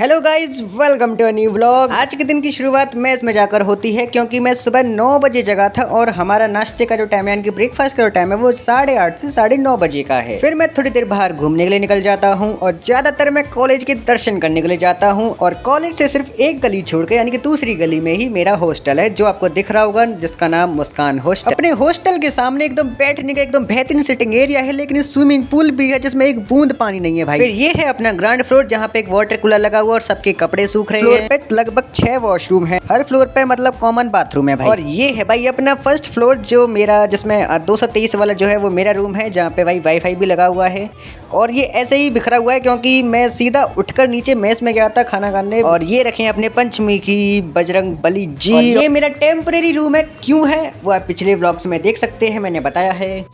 Hello guys, welcome to a new vlog. आज के दिन की शुरुआत मेस में जाकर होती है क्योंकि मैं सुबह 9 बजे जगा था और हमारा नाश्ते का जो टाइम है यानी कि ब्रेकफास्ट का जो टाइम है वो 8:30 से 9:30 बजे का है। फिर मैं थोड़ी देर बाहर घूमने के लिए निकल जाता हूँ और ज्यादातर मैं कॉलेज के दर्शन करने के लिए जाता हूँ। और कॉलेज से सिर्फ एक गली छोड़ के यानी कि दूसरी गली में ही मेरा हॉस्टल है जो आपको दिख रहा होगा, जिसका नाम मुस्कान हॉस्टल। अपने हॉस्टल के सामने एकदम बैठने का एकदम बेहतरीन सिटिंग एरिया है, लेकिन स्विमिंग पूल भी है जिसमें एक बूंद पानी नहीं है भाई। फिर ये है अपना ग्राउंड फ्लोर जहाँ पे एक वाटर कूलर लगा हुआ और सबके कपड़े सूख रहे हैं। फ्लोर पे लगभग 6 वॉशरूम है, हर फ्लोर पे मतलब कॉमन बाथरूम है भाई। और ये है भाई अपना फर्स्ट फ्लोर जो मेरा, जिसमें 223 वाला जो है वो मेरा रूम है, जहाँ पे भाई वाईफाई भी लगा हुआ है। और ये ऐसे ही बिखरा हुआ है क्योंकि मैं सीधा उठकर नीचे मेस में गया था खाना खाने। और ये रखे अपने पंचमी की बजरंग बली जी। और ये मेरा टेम्परेरी रूम है, क्यों है वो आप पिछले व्लॉग्स में देख सकते हैं, मैंने बताया है।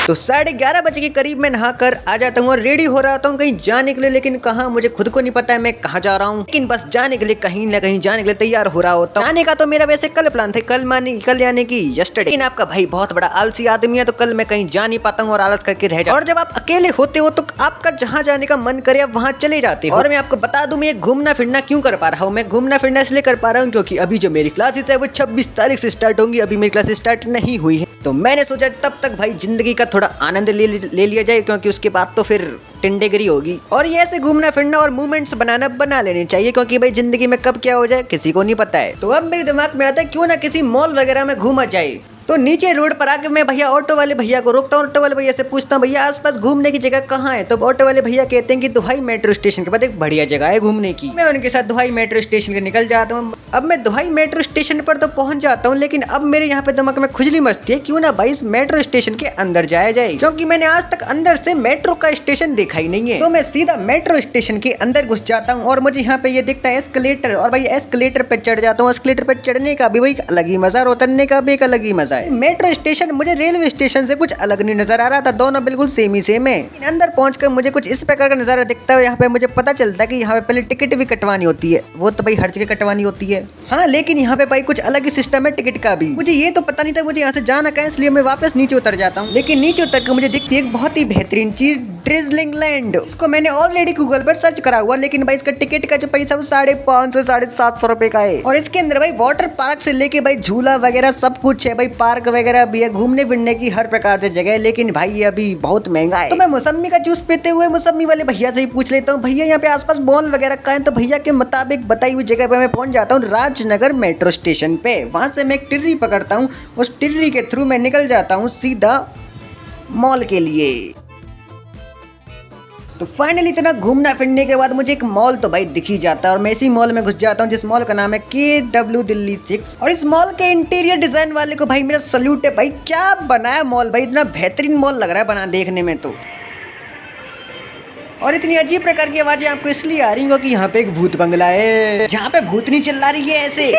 तो 11:30 बजे के करीब मैं नहाकर आ जाता हूँ और रेडी हो रहा हूँ कहीं जाने के लिए, लेकिन कहाँ मुझे खुद को नहीं पता है मैं कहाँ जा रहा हूँ। लेकिन बस जाने के लिए कहीं ना कहीं जाने के लिए तैयार हो रहा होता हूँ। जाने का तो मेरा वैसे कल प्लान था, कल यानी कि यस्टरडे। लेकिन आपका भाई बहुत बड़ा आलसी आदमी है तो कल मैं कहीं जा नहीं पाता हूँ और आलस करके रह जाता हूँ। और जब आप अकेले होते हो तो आपका जहाँ जाने का मन करे आप वहाँ चले जाते हो। और मैं आपको बता दूं मैं घूमना फिरना क्यों कर पा रहा हूँ। मैं घूमना फिरना इसलिए कर पा रहा हूँ क्योंकि अभी जो मेरी क्लासेस है वो 26 तारीख से स्टार्ट होंगी। अभी मेरी क्लासेस स्टार्ट नहीं हुई है तो मैंने सोचा तब तक भाई जिंदगी का थोड़ा आनंद ले लिया जाए, क्योंकि उसके बाद तो फिर टिंडेगिरी होगी। और ये ऐसे घूमना फिरना और मूवमेंट्स बना लेने चाहिए, क्योंकि भाई जिंदगी में कब क्या हो जाए किसी को नहीं पता है। तो अब मेरे दिमाग में आता है क्यों ना किसी मॉल वगैरह में घूमा जाए। तो नीचे रोड पर आके मैं भैया ऑटो वाले भैया को रोकता हूँ, ऑटो वाले भैया से पूछता हूँ भैया आसपास घूमने की जगह कहाँ है। तो ऑटो वाले भैया कहते हैं कि दुहाई मेट्रो स्टेशन के बाद एक बढ़िया जगह है घूमने की। मैं उनके साथ दुहाई मेट्रो स्टेशन के निकल जाता हूँ। अब मैं दुहाई मेट्रो स्टेशन पर तो पहुंच जाता हूँ, लेकिन अब मेरे यहाँ पे दिमाग में खुजली मचती है क्यों ना भाई इस मेट्रो स्टेशन के अंदर जाया जाए, क्योंकि मैंने आज तक अंदर से मेट्रो का स्टेशन देखा ही नहीं है। तो मैं सीधा मेट्रो स्टेशन के अंदर घुस जाता हूँ और मुझे यहाँ पे ये दिखता है एस्केलेटर, और भाई एस्केलेटर पे चढ़ जाता हूँ। एस्केलेटर पे चढ़ने का भी भाई अलग ही मजा और उतरने का भी एक अलग ही मजा है। मेट्रो स्टेशन मुझे रेलवे स्टेशन से कुछ अलग नहीं नजर आ रहा था, दोनों बिल्कुल सेम ही सेम है। अंदर पहुंचकर मुझे कुछ इस प्रकार का नजारा दिखता है। यहाँ पे मुझे पता चलता है कि यहाँ पे पहले टिकट भी कटवानी होती है, वो तो भाई हर जगह कटवानी होती है हाँ, लेकिन यहाँ पे भाई कुछ अलग ही सिस्टम है टिकट का भी। मुझे ये तो पता नहीं था मुझे यहाँ से जाना कहाँ, इसलिए मैं वापस नीचे उतर जाता हूँ। लेकिन नीचे उतर कर मुझे दिखती है एक बहुत ही बेहतरीन चीज, ड्रिजलिंग लैंड। इसको मैंने ऑलरेडी गूगल पर सर्च करा हुआ, लेकिन भाई इसका टिकट का जो पैसा वो 550 750 रुपए का है। और इसके अंदर भाई वाटर पार्क से लेके भाई झूला वगैरह सब कुछ है, भाई पार्क वगैरह भी है, घूमने फिरने की हर प्रकार से जगह है। लेकिन भाई ये अभी बहुत महंगा है। तो मैं मौसमी का जूस पीते हुए मौसमी वाले भैया से ही पूछ लेता हूँ भैया यहाँ पे आसपास मॉल वगैरह का है। तो भैया के मुताबिक बताई हुई जगह पे मैं पहुंच जाता हूँ राजनगर मेट्रो स्टेशन पे। वहां से मैं एक टिर्री पकड़ता हूँ, उस टिर्री के थ्रू मैं निकल जाता हूँ सीधा मॉल के लिए। तो फाइनली इतना घूमना फिरने के बाद मुझे एक मॉल तो भाई दिख ही जाता है और मैं इसी मॉल में घुस जाता हूँ जिस मॉल का नाम है KW दिल्ली 6। और इस मॉल के इंटीरियर डिजाइन वाले को भाई मेरा सल्यूट है भाई, क्या बनाया मॉल भाई, इतना बेहतरीन मॉल लग रहा है बना देखने में तो। और इतनी अजीब प्रकार की आवाजें आपको इसलिए आ रही है क्योंकि यहाँ पे एक भूत बंगला है जहाँ पे भूतनी चिल्ला रही है ऐसे।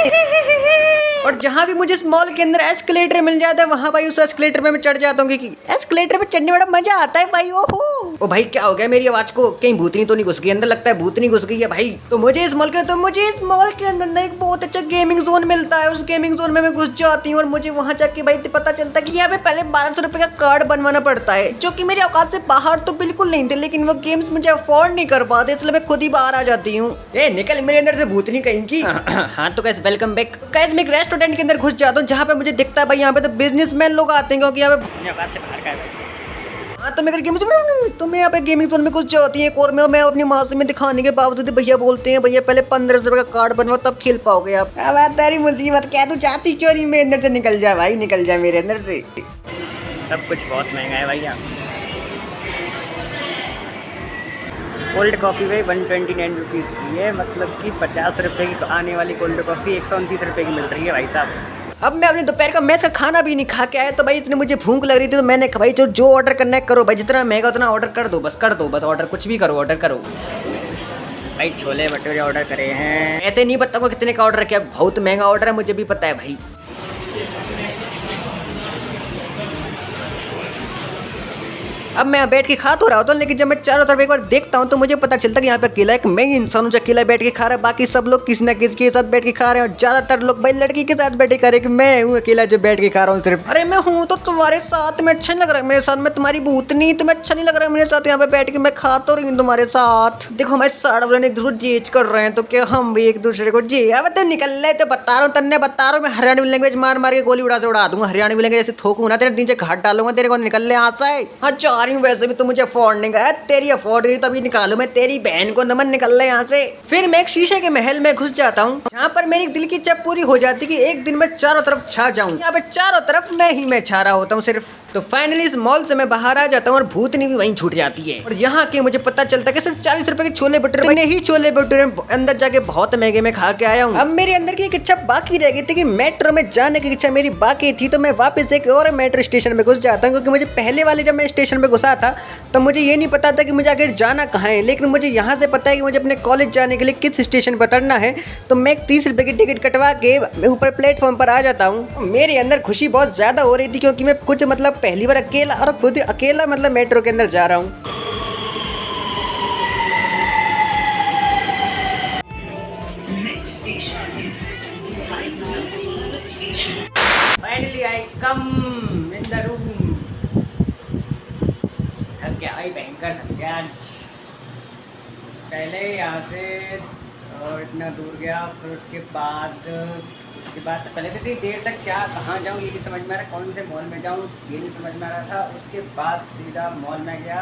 और जहाँ भी मुझे इस मॉल के अंदर एस्केलेटर मिल जाता है वहाँ भाई उस एस्केलेटर में मैं चढ़ जाता हूँ, क्योंकि एस्केलेटर पे चढ़ने बड़ा मजा आता है भाई। ओहो ओ भाई क्या हो गया मेरी आवाज को, कहीं भूतनी तो नहीं घुस गई अंदर, लगता है भूतनी घुस गई है भाई। तो मुझे इस मॉल के अंदर ना एक बहुत अच्छा गेमिंग जोन मिलता है। उस गेमिंग जोन में मैं घुस जाती हूँ और मुझे वहाँ जाके भाई पता चलता है कि यहाँ पे पहले 1200 रुपए का कार्ड बनवाना पड़ता है, जो कि मेरे औकात से बाहर तो बिल्कुल नहीं थे, लेकिन वो गेम्स मुझे अफोर्ड नहीं कर पाते, इसलिए मैं खुद ही बाहर आ जाती हूँ। ए निकल मेरे अंदर से भूतनी कहीं की। हाँ तो गाइस वेलकम बैक। गाइस मैं एक रेस्टोरेंट के अंदर घुस जाता हूँ जहाँ पे मुझे दिखता है भाई यहाँ पे तो बिजनेसमैन लोग आते हैं, क्योंकि यहाँ पे हाँ तो मैं यहाँ पे गेमिंग जोन में कुछ जाती है और मैं अपनी मासूमियत में दिखाने के बावजूद भैया बोलते हैं भैया पहले 1500 रुपए का कार्ड बनवाओ तब खेल पाओगे आप। अब तेरी मुसीबत क्या, तू चाहती क्यों नहीं मेरे अंदर से निकल जा भाई, निकल जा मेरे अंदर से। सब कुछ बहुत महंगा है भैया। कोल्ड कॉफ़ी भाई 129 रुपीज़ की है, मतलब कि 50 रुपये की आने वाली कोल्ड कॉफ़ी 129 रुपये की मिल रही है भाई साहब। अब मैं अपने दोपहर का मैस का खाना भी नहीं खा के आया, तो भाई इतनी मुझे भूख लग रही थी तो मैंने कहा भाई जो ऑर्डर करना है करो भाई, जितना महंगा उतना ऑर्डर कर दो बस ऑर्डर कुछ भी करो, ऑर्डर करो भाई। छोले भटूरे ऑर्डर करे हैं। ऐसे नहीं बताऊंगा कितने का ऑर्डर किया, बहुत महंगा ऑर्डर है मुझे भी पता है भाई। अब मैं बैठ के खा तो रहा होता, लेकिन जब मैं चारों तरफ एक बार देखता हूँ तो मुझे पता चलता कि यहाँ पे अकेला एक मैं ही इंसान हूँ जो अकेला बैठ के खा रहा है। बाकी सब लोग किसी न किसी के साथ बैठ के खा रहे हैं और ज्यादातर लोग भाई लड़की के साथ बैठ के खा रहे हैं कि मैं हूँ अकेला जो बैठ के खा रहा हूँ सिर्फ। अरे मैं हूँ तो तुम्हारे साथ में अच्छा नहीं लग रहा है, मेरे साथ में तुम्हारी भूतनी, तुम्हें अच्छा नहीं लग रहा है मेरे साथ यहाँ पे बैठ के मैं खा तो रही हूँ तुम्हारे साथ। देखो हमारे साड़ वाले एक दूसरे को जेज कर रहे हैं तो क्या हम भी एक दूसरे को जी। अब तो निकल रहे तो बता रहा हूँ, तन्ने बता रहा हूँ, मैं हरियाणवी लैंग्वेज मार मार के गोली उड़ा से उड़ा दूंगा। हरियाणवी लैंग्वेज ऐसे थोकूंगा ना तेरे नीचे घाट डालूंगा तेरे को, निकल ले यहाँ से। हाँ जा रही हूँ, वैसे भी तो मुझे अफोर्ड नहीं गया, तेरी अफोर्ड करी तभी निकालू मैं, तेरी बहन को नमन, निकल ले यहाँ से। फिर मैं एक शीशे के महल में घुस जाता हूँ जहाँ पर मेरी दिल की इच्छा पूरी हो जाती कि एक दिन मैं चारों तरफ छा जाऊँ। यहाँ पे चारों तरफ मैं छा रहा होता हूँ सिर्फ। तो फाइनली इस मॉल से मैं बाहर आ जाता हूँ और भूतनी भी वहीं छूट जाती है। और यहाँ के मुझे पता चलता है कि सिर्फ 40 रुपए के छोले भटूरे, इतने ही छोले भटूरे अंदर जाके बहुत महंगे में खा के आया हूँ। अब मेरे अंदर की एक इच्छा बाकी रह गई थी कि मेट्रो में जाने की इच्छा मेरी बाकी थी, तो मैं वापस एक और मेट्रो स्टेशन में घुस जाता हूँ। क्योंकि मुझे पहले वाले जब मैं स्टेशन में घुसा था तो मुझे ये नहीं पता था कि मुझे आखिर जाना कहाँ है, लेकिन मुझे यहाँ से पता है कि मुझे अपने कॉलेज जाने के लिए किस स्टेशन पर उतरना है। तो मैं 30 रुपए की टिकट कटवा के ऊपर प्लेटफॉर्म पर आ जाता हूँ। मेरे अंदर खुशी बहुत ज़्यादा हो रही थी क्योंकि मैं कुछ मतलब पहली बार अकेला और खुद अकेला मतलब मेट्रो के अंदर जा रहा हूँ। Finally I come in the room. थक गया भाई, भयंकर थक गया आज। पहले यहाँ से और इतना दूर गया, फिर उसके बाद पहले से इतनी देर तक क्या कहाँ जाऊँ ये नहीं समझ में आ रहा, कौन से मॉल में जाऊँ ये नहीं समझ में आ रहा था। उसके बाद सीधा मॉल में गया,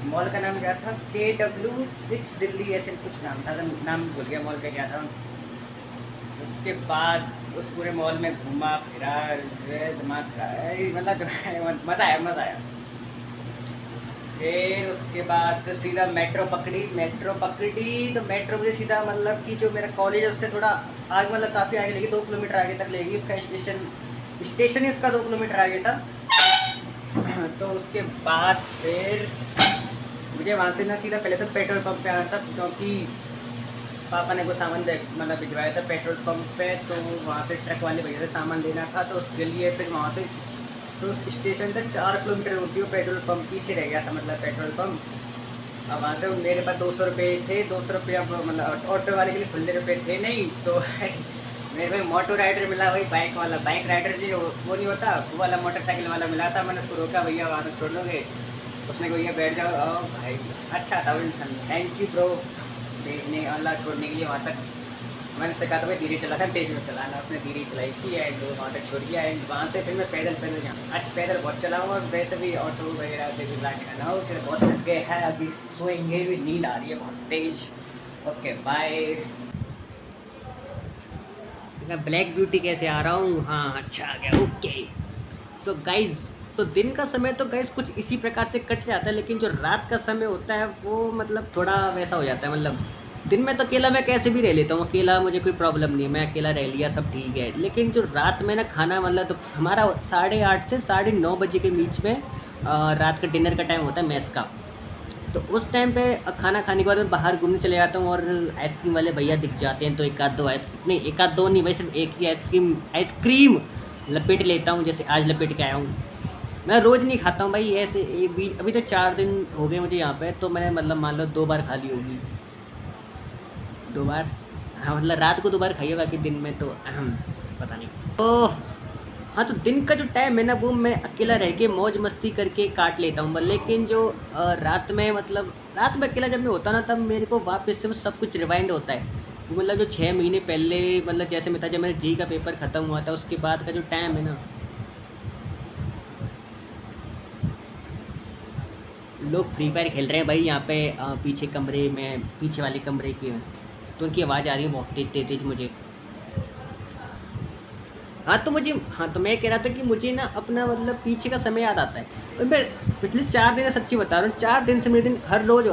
मॉल का नाम क्या था, KW6 दिल्ली ऐसे कुछ नाम था, नाम भूल गया मॉल का क्या था। उसके बाद उस पूरे मॉल में घूमा फिरा, दिमाग मतलब मज़ा आया। फिर उसके बाद सीधा मेट्रो पकड़ी तो मेट्रो मुझे सीधा मतलब कि जो मेरा कॉलेज है उससे थोड़ा आगे, मतलब काफ़ी आगे लेगी, 2 किलोमीटर आगे तक लेगी। उसका स्टेशन ही उसका 2 किलोमीटर आगे था। तो उसके बाद फिर मुझे वहाँ से ना सीधा पहले तो पेट्रोल पंप पे आना था, क्योंकि पापा ने को सामान मतलब भिजवाया था पेट्रोल पंप पे। तो वहाँ से ट्रक वाले भैया से सामान लेना था, तो उसके लिए फिर वहाँ से तो उस स्टेशन तक 4 किलोमीटर होती है, वो पेट्रोल पंप पीछे रह गया था, मतलब पेट्रोल पंप। अब वहाँ से मेरे पास 200 रुपये थे, 200 रुपये मतलब ऑटो वाले के लिए खुले रुपये थे नहीं, तो मेरे को मोटो राइडर मिला, वही बाइक वाला, बाइक राइडर जो वो नहीं होता वो वाला मोटरसाइकिल वाला मिला था। मैंने उसको रोका, भैया वहाँ तक छोड़ दोगे? उसने को भैया बैठ जाओ। भाई अच्छा था वो इंसान, थैंक यू ब्रो भेजने वाला छोड़ने के लिए वहाँ तक। मैंने उससे कहा था भाई धीरे चला था, तेज में चलाना, उसने धीरे चलाई थी एंड वहाँ तक छोड़ दिया। एंड वहाँ से फिर मैं पैदल यहाँ आज पैदल बहुत चला हूँ, और वैसे भी ऑटो वगैरह से भी लाने का ना हो, फिर बहुत थक गए हैं, अभी सोएंगे भी, नींद आ रही है बहुत तेज। Okay bye. मैं ब्लैक ब्यूटी कैसे आ रहा हूँ? हाँ अच्छा आ गया, ओके। सो गाइज, तो दिन का समय तो गाइज कुछ इसी प्रकार से कट जाता है, लेकिन जो रात का समय होता है वो मतलब थोड़ा वैसा हो जाता है। मतलब दिन में तो अकेला मैं कैसे भी रह लेता हूँ, अकेला मुझे कोई प्रॉब्लम नहीं है, मैं अकेला रह लिया सब ठीक है। लेकिन जो रात में ना खाना मतलब तो हमारा 8:30 से 9:30 बजे के बीच में रात का डिनर का टाइम होता है मेस का। तो उस टाइम पे खाना खाने के बाद मैं बाहर घूमने चले जाता हूँ, और आइसक्रीम वाले भैया दिख जाते हैं तो एक आध दो नहीं भाई, सिर्फ एक ही आइसक्रीम लपेट लेता हूँ। जैसे आज लपेट के आया हूँ। मैं रोज़ नहीं खाता हूँ भाई, ऐसे अभी तो 4 दिन हो गए मुझे यहाँ पे, तो मैंने मतलब मान लो 2 बार खा ली होगी, 2 बार। हाँ मतलब रात को 2 बार खाइए, बाकी दिन में तो पता नहीं। ओह हाँ, तो दिन का जो टाइम है ना वो मैं अकेला रह के मौज मस्ती करके काट लेता हूँ। लेकिन जो रात में मतलब रात में अकेला जब मैं होता ना, तब मेरे को वापस से सब कुछ रिवाइंड होता है। मतलब जो 6 महीने पहले मतलब जैसे मैं था, जब मेरा जी का पेपर ख़त्म हुआ था, उसके बाद का जो टाइम है ना, लोग फ्री फायर खेल रहे हैं भाई यहाँ पे पीछे कमरे में, पीछे वाले कमरे की, तो उनकी आवाज़ आ रही है बहुत तेज़ मुझे। हाँ तो मैं कह रहा था कि मुझे ना अपना मतलब पीछे का समय याद आता है। और मैं पिछले 4 दिन से सच्ची बता रहा हूँ, 4 दिन से मेरे दिन हर रोज़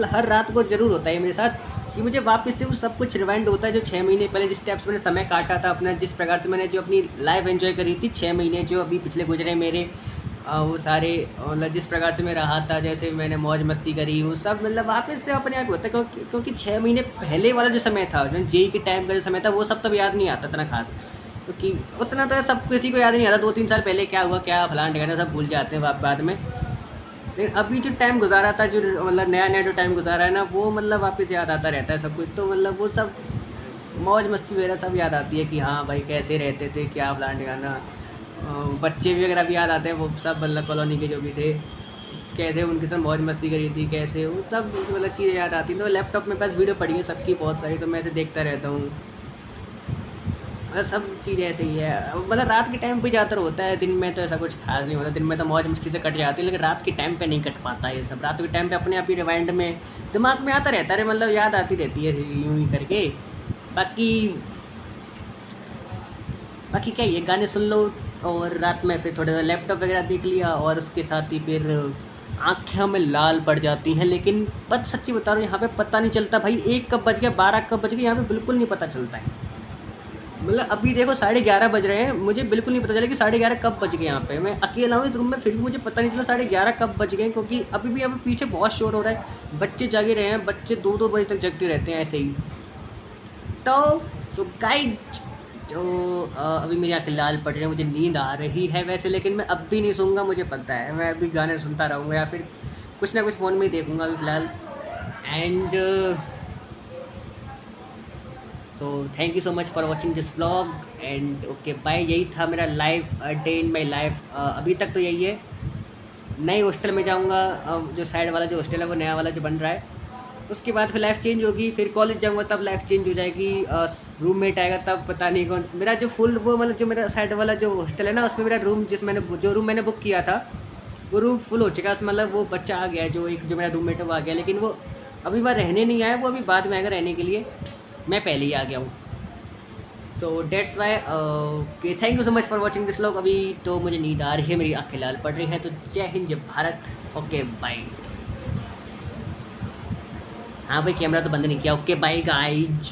हर रात को ज़रूर होता है मेरे साथ कि मुझे वापस से वो सब कुछ रिवाइंड होता है। जो 6 महीने पहले जिस टाइप से मैंने समय काटा था अपना, जिस प्रकार से मैंने जो अपनी लाइफ एंजॉय करी थी 6 महीने जो अभी पिछले गुजरे मेरे, वो सारे मतलब जिस प्रकार से मैं रहा था, जैसे मैंने मौज मस्ती करी, वो सब मतलब वापस से अपने आप होता है। क्योंकि 6 महीने पहले वाला जो समय था, जो जेई के टाइम का जो समय था, वो सब तब याद नहीं आता इतना खास, क्योंकि उतना तो सब किसी को याद नहीं आता। 2-3 साल पहले क्या हुआ, क्या फलान ठिकाना सब भूल जाते हैं बाद में। लेकिन अभी जो टाइम गुजारा था, जो मतलब नया नया जो टाइम गुजारा है ना, वो मतलब वापस याद आता रहता है सब कुछ। तो मतलब वो सब मौज मस्ती वगैरह सब याद आती है कि हाँ भाई कैसे रहते थे, क्या प्लान गाना। बच्चे भी वगैरह भी याद आते हैं, वो सब मतलब कॉलोनी के जो भी थे, कैसे उनके साथ मौज मस्ती करी थी, कैसे वो सब मतलब चीज़ें याद आती हैं। तो लैपटॉप में पास वीडियो पड़ी है सबकी बहुत सारी, तो मैं ऐसे देखता रहता हूँ। सब चीज़ ऐसे ही है। मतलब रात के टाइम पे ज़्यादातर होता है, दिन में तो ऐसा कुछ खास नहीं होता। दिन में तो मौज मस्ती से कट जाती है, लेकिन रात के टाइम पे नहीं कट पाता ये सब। रात के टाइम पे अपने आप ही रिवाइंड में दिमाग में आता रहता है, मतलब याद आती रहती है यूँ ही करके। बाकी बाकी क्या, ये गाने सुन लो और रात में फिर थोड़ा सा लैपटॉप वगैरह देख लिया, और उसके साथ ही फिर आँखें हमें लाल पड़ जाती हैं। लेकिन बस सच्ची बता रहा हूँ, यहाँ पे पता नहीं चलता भाई 1 कब बज गया, 12 कब बज गया, यहाँ पे बिल्कुल नहीं पता चलता है। मतलब अभी देखो 11:30 बज रहे हैं, मुझे बिल्कुल नहीं पता चला कि 11:30 कब बज गए। यहाँ पे मैं अकेला हूँ इस रूम में, फिर भी मुझे पता नहीं चला 11:30 कब बज गए, क्योंकि अभी भी यहाँ पे पीछे बहुत शोर हो रहा है। बच्चे जागे रहे हैं, बच्चे 2-2 बजे तक जगते रहते हैं ऐसे ही। तो सो गाइज, तो अभी मेरी आँखें लाल पड़ रही हैं, मुझे नींद आ रही है वैसे, लेकिन मैं अब भी नहीं सोऊंगा, मुझे पता है। मैं अभी गाने सुनता रहूँगा या फिर कुछ ना कुछ फ़ोन में ही देखूँगा अभी फ़िलहाल। And so thank you so much for watching this vlog and okay bye. यही था मेरा life, day in my life. अभी तक तो यही है। नए हॉस्टल में जाऊँगा, जो साइड वाला जो हॉस्टल है वो नया वाला जो बन रहा है, उसके बाद फिर लाइफ चेंज होगी। फिर कॉलेज जाऊँगा तब लाइफ चेंज हो जाएगी। रूममेट आएगा तब पता नहीं कौन। मेरा जो फुल वो मतलब जो मेरा साइड वाला जो हॉस्टल है ना, उसमें मेरा रूम जो रूम मैंने बुक किया था वो रूम फुल हो चुका है। मतलब वो बच्चा आ गया, जो मेरा रूममेट है वो आ गया, लेकिन वो अभी वह रहने नहीं आया, वो अभी बाद में आएगा रहने के लिए। मैं पहले ही आ गया हूँ। So that's why okay, thank you so much for watching this vlog. अभी तो मुझे नींद आ रही है, मेरी आँखें लाल पड़ रही हैं। तो जय हिंद, जय भारत। Okay bye. हाँ भाई, कैमरा तो बंद नहीं किया। Okay bye guys.